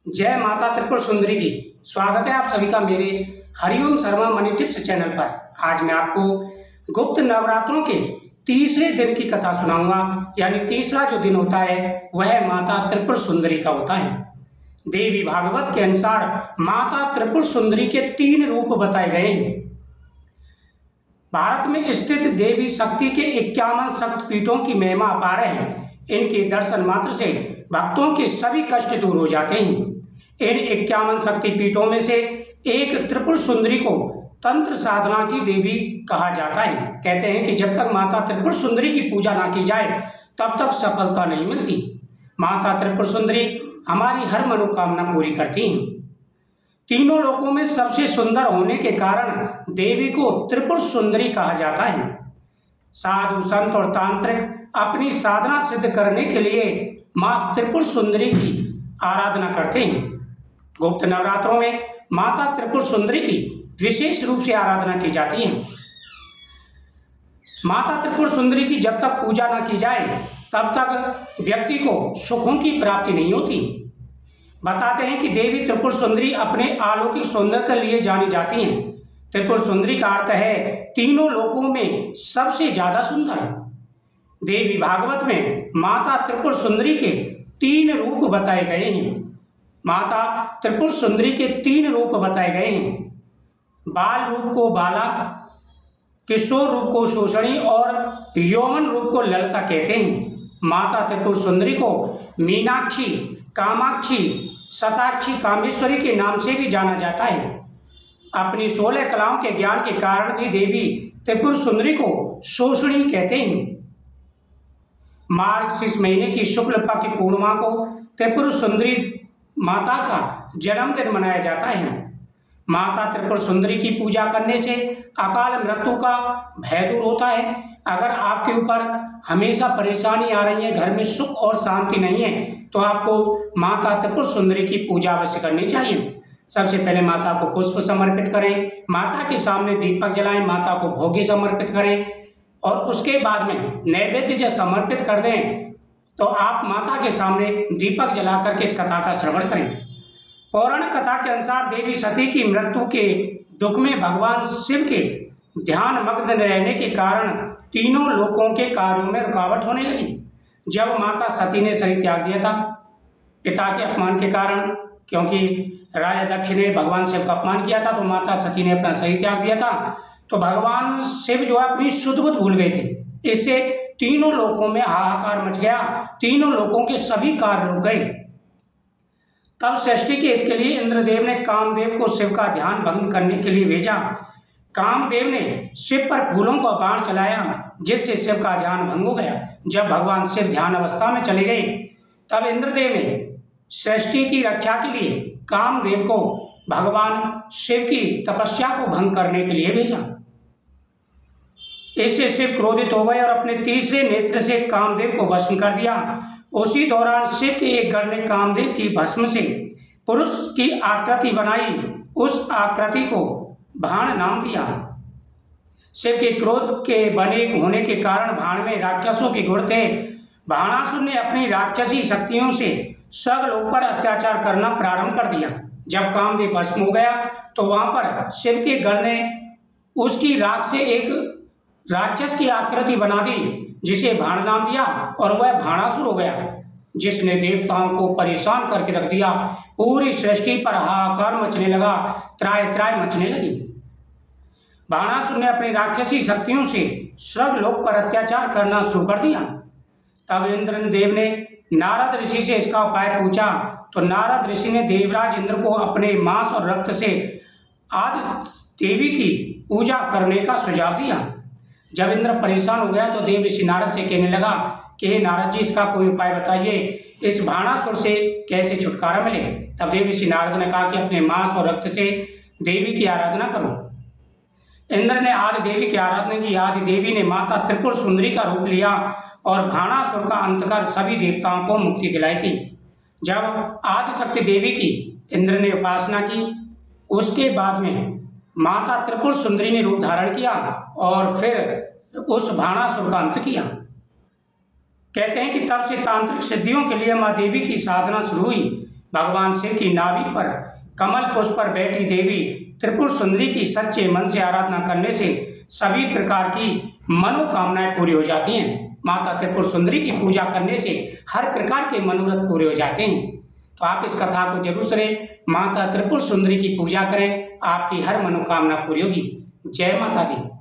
जय माता त्रिपुर सुंदरी की। स्वागत है आप सभी का मेरे Hariom Sharma money tips channel पर। आज मैं आपको गुप्त नवरात्रों के तीसरे दिन की कथा सुनाऊंगा। यानी तीसरा जो दिन होता है वह माता त्रिपुर सुंदरी का होता है। देवी भागवत के अनुसार माता त्रिपुर सुंदरी के 3 रूप बताए गए हैं। भारत में स्थित देवी शक्ति के 51 शक्तिपीठों की महिमा अपार है। इनके दर्शन मात्र से भक्तों के सभी कष्ट दूर हो जाते हैं। इन 51 शक्तिपीठों में से एक त्रिपुर सुंदरी को तंत्र साधना की देवी कहा जाता है। कहते हैं कि जब तक माता त्रिपुर सुंदरी की पूजा ना की जाए तब तक सफलता नहीं मिलती। माता त्रिपुर सुंदरी हमारी हर मनोकामना पूरी करती हैं। तीनों लोकों में सबसे सुंदर होने के कारण देवी को त्रिपुर सुंदरी कहा जाता है। साधु संत और तांत्रिक अपनी साधना सिद्ध करने के लिए मां त्रिपुर सुंदरी की आराधना करते हैं। गुप्त नवरात्रों में माता त्रिपुर सुंदरी की विशेष रूप से आराधना की जाती है। माता त्रिपुर सुंदरी की जब तक पूजा न की जाए तब तक व्यक्ति को सुखों की प्राप्ति नहीं होती। बताते हैं कि देवी त्रिपुर सुंदरी अपने अलौकिक सौंदर्य के लिए जानी जाती हैं। त्रिपुर सुंदरी का अर्थ है तीनों लोकों में सबसे ज्यादा सुंदर। देवी भागवत में माता त्रिपुर सुंदरी के 3 रूप बताए गए हैं। माता त्रिपुर सुंदरी के 3 रूप बताए गए हैं। बाल रूप को बाला, किशोर रूप को शोषणी और यौवन रूप को ललिता कहते हैं। माता त्रिपुर सुंदरी को मीनाक्षी, कामाक्षी, शताक्षी, कामेश्वरी के नाम से भी जाना जाता है। अपनी 16 कलाओं के ज्ञान के कारण भी देवी त्रिपुर सुंदरी को शोषणी कहते हैं। मार्गशीर्ष महीने की शुक्ल पक्ष की पूर्णिमा को त्रिपुर सुंदरी माता का जन्मदिन मनाया जाता है। माता त्रिपुर सुंदरी की पूजा करने से अकाल मृत्यु का भय दूर होता है। अगर आपके ऊपर हमेशा परेशानी आ रही है, घर में सुख और शांति नहीं है, तो आपको माता त्रिपुर सुंदरी की पूजा अवश्य करनी चाहिए। सबसे पहले माता को पुष्प समर्पित करें, माता के सामने दीपक जलाएं, माता को भोगी समर्पित करें और उसके बाद में नैवेद्य जब समर्पित कर दें तो आप माता के सामने दीपक जलाकर के इस कथा का श्रवण करें। पौराणिक कथा के अनुसार देवी सती की मृत्यु के दुख में भगवान शिव के ध्यान मग्न रहने के कारण तीनों लोकों के कार्यों में रुकावट होने लगी। जब माता सती ने शरीर त्याग दिया था पिता के अपमान के कारण, क्योंकि राजा दक्ष ने भगवान शिव का अपमान किया था, तो माता सती ने अपना शरीर त्याग दिया था। तो भगवान शिव जो है अपनी शुद्ध बुद्ध भूल गए थे। इससे तीनों लोकों में हाहाकार मच गया, तीनों लोकों के सभी कार्य रुक गए। तब सृष्टि के हित के लिए इंद्रदेव ने कामदेव को शिव का ध्यान भंग करने के लिए भेजा। कामदेव ने शिव पर फूलों का बाण चलाया, जिससे शिव का ध्यान भंग हो गया। जब भगवान शिव ध्यान अवस्था में चले गए तब इंद्रदेव ने सृष्टि की रक्षा के लिए कामदेव को भगवान शिव की तपस्या को भंग करने के लिए भेजा। इससे शिव क्रोधित हो गए और अपने तीसरे नेत्र से कामदेव को भस्म कर दिया। उसी दौरान शिव के एक गण ने कामदेव की भस्म से पुरुष की आकृति बनाई। उस आकृति को भाण नाम दिया। शिव के क्रोध के बने होने के कारण भाण में राक्षसों के गुण थे। भाणासुर ने अपनी राक्षसी शक्तियों से सर्वलोक पर अत्याचार करना प्रारंभ कर दिया। जब कामदेव भस्म हो गया तो वहां पर शिव के गण ने उसकी राख से एक राक्षस की आकृति बना दी, जिसे भाण नाम दिया, और वह भाणासुर हो गया, जिसने देवताओं को परेशान करके रख दिया। पूरी सृष्टि पर हाहाकार मचने लगा, त्राय त्राय मचने लगी। भाणासुर ने अपनी राक्षसी शक्तियों से स्वर्गलोक पर अत्याचार करना शुरू कर दिया। तब इंद्रदेव ने नारद ऋषि से इसका उपाय पूछा, तो नारद ऋषि ने देवराज इंद्र को अपने मांस और रक्त से आदि देवी की पूजा करने का सुझाव दिया। जब इंद्र परेशान हो गया तो देव ऋषि नारद से कहने लगा कि हे नारद जी, इसका कोई उपाय बताइए, इस भाणासुर से कैसे छुटकारा मिले। तब देव ऋषि नारद ने कहा कि अपने मांस और रक्त से देवी की आराधना करो। इंद्र ने आदि देवी की आराधना की। आदि देवी ने माता त्रिपुर सुंदरी का रूप लिया और भाणासुर का अंत कर सभी देवताओं को मुक्ति दिलाई थी। जब आदिशक्ति देवी की इंद्र ने उपासना की, उसके बाद में माता त्रिपुर सुंदरी ने रूप धारण किया और फिर उस भाणासुर का अंत किया। कहते हैं कि तब से तांत्रिक सिद्धियों के लिए माँ देवी की साधना शुरू हुई। भगवान शिव की नाभि पर कमल पुष्प पर बैठी देवी त्रिपुर सुंदरी की सच्चे मन से आराधना करने से सभी प्रकार की मनोकामनाएं पूरी हो जाती हैं। माता त्रिपुर सुंदरी की पूजा करने से हर प्रकार के मनोरथ पूरे हो जाते हैं। तो आप इस कथा को जरूर सुनें, माता त्रिपुर सुंदरी की पूजा करें, आपकी हर मनोकामना पूरी होगी। जय माता दी।